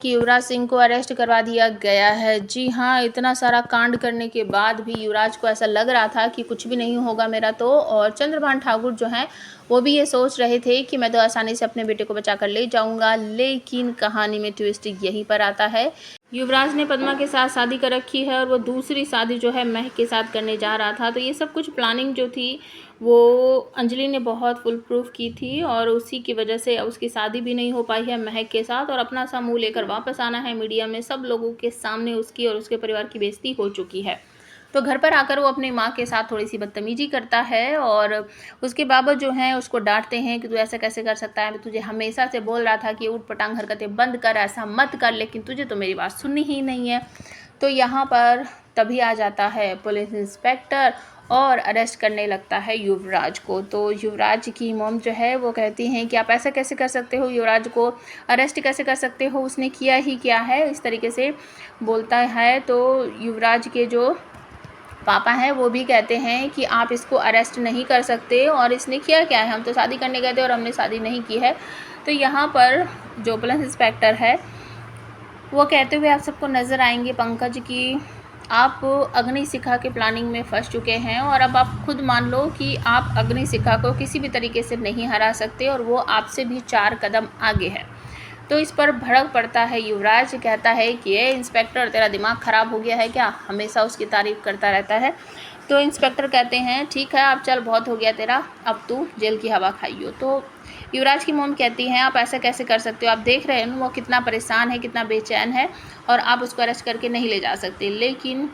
कि युवराज सिंह को अरेस्ट करवा दिया गया है। जी हाँ, इतना सारा कांड करने के बाद भी युवराज को ऐसा लग रहा था कि कुछ भी नहीं होगा मेरा तो। और चंद्रभान ठाकुर जो हैं वो भी ये सोच रहे थे कि मैं तो आसानी से अपने बेटे को बचा कर ले जाऊंगा, लेकिन कहानी में ट्विस्ट यहीं पर आता है। युवराज ने पद्मा के साथ शादी कर रखी है और वो दूसरी शादी जो है महक के साथ करने जा रहा था। तो ये सब कुछ प्लानिंग जो थी वो अंजलि ने बहुत फुल प्रूफ की थी और उसी की वजह से उसकी शादी भी नहीं हो पाई है महक के साथ, और अपना सा मुंह लेकर वापस आना है मीडिया में, सब लोगों के सामने उसकी और उसके परिवार की बेइज्जती हो चुकी है। तो घर पर आकर वो अपनी माँ के साथ थोड़ी सी बदतमीजी करता है और उसके बाबा जो हैं उसको डांटते हैं कि तू ऐसा कैसे कर सकता है, मैं तुझे हमेशा से बोल रहा था कि ऊट पटांग हरकतें बंद कर, ऐसा मत कर, लेकिन तुझे तो मेरी बात सुननी ही नहीं है। तो यहाँ पर तभी आ जाता है पुलिस इंस्पेक्टर और अरेस्ट करने लगता है युवराज को। तो युवराज की मॉम जो है वो कहती हैं कि आप ऐसा कैसे कर सकते हो, युवराज को अरेस्ट कैसे कर सकते हो, उसने किया ही क्या है, इस तरीके से बोलता है। तो युवराज के जो पापा हैं वो भी कहते हैं कि आप इसको अरेस्ट नहीं कर सकते, और इसने किया क्या है, हम तो शादी करने गए थे और हमने शादी नहीं की है। तो यहाँ पर जो पुलिस इंस्पेक्टर है वो कहते हुए आप सबको नज़र आएंगे पंकज कि आप अग्निशिखा के प्लानिंग में फंस चुके हैं, और अब आप खुद मान लो कि आप अग्निशिखा को किसी भी तरीके से नहीं हरा सकते और वो आपसे भी 4 कदम आगे है। तो इस पर भड़क पड़ता है युवराज, कहता है कि ये इंस्पेक्टर तेरा दिमाग ख़राब हो गया है क्या, हमेशा उसकी तारीफ़ करता रहता है। तो इंस्पेक्टर कहते हैं ठीक है अब चल, बहुत हो गया तेरा, अब तू जेल की हवा खाइयो। तो युवराज की मॉम कहती हैं आप ऐसा कैसे कर सकते हो, आप देख रहे हैं वो कितना परेशान है, कितना बेचैन है, और आप उसको अरेस्ट करके नहीं ले जा सकते। लेकिन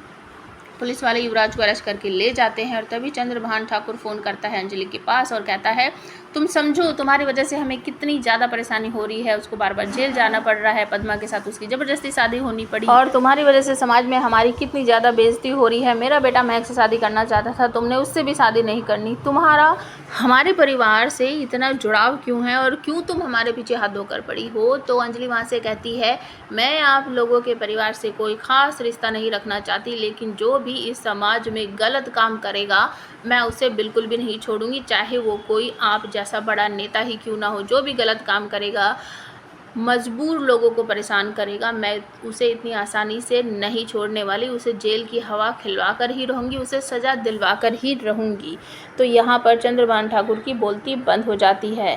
पुलिस वाले युवराज को अरेस्ट करके ले जाते हैं, और तभी चंद्रभान ठाकुर फ़ोन करता है अंजलि के पास और कहता है तुम समझो तुम्हारी वजह से हमें कितनी ज़्यादा परेशानी हो रही है, उसको बार बार जेल जाना पड़ रहा है, पद्मा के साथ उसकी ज़बरदस्ती शादी होनी पड़ी, और तुम्हारी वजह से समाज में हमारी कितनी ज़्यादा बेइज्जती हो रही है। मेरा बेटा महक से शादी करना चाहता था, तुमने उससे भी शादी नहीं करनी, तुम्हारा हमारे परिवार से इतना जुड़ाव क्यों है और क्यों तुम हमारे पीछे हाथ धोकर पड़ी हो। तो अंजलि वहाँ से कहती है मैं आप लोगों के परिवार से कोई ख़ास रिश्ता नहीं रखना चाहती, लेकिन जो भी इस समाज में गलत काम करेगा मैं उसे बिल्कुल भी नहीं छोड़ूंगी, चाहे वो कोई आप जैसा बड़ा नेता ही क्यों ना हो। जो भी गलत काम करेगा, मजबूर लोगों को परेशान करेगा, मैं उसे इतनी आसानी से नहीं छोड़ने वाली, उसे जेल की हवा खिलवा कर ही रहूँगी, उसे सज़ा दिलवा कर ही रहूँगी। तो यहाँ पर चंद्रभान ठाकुर की बोलती बंद हो जाती है।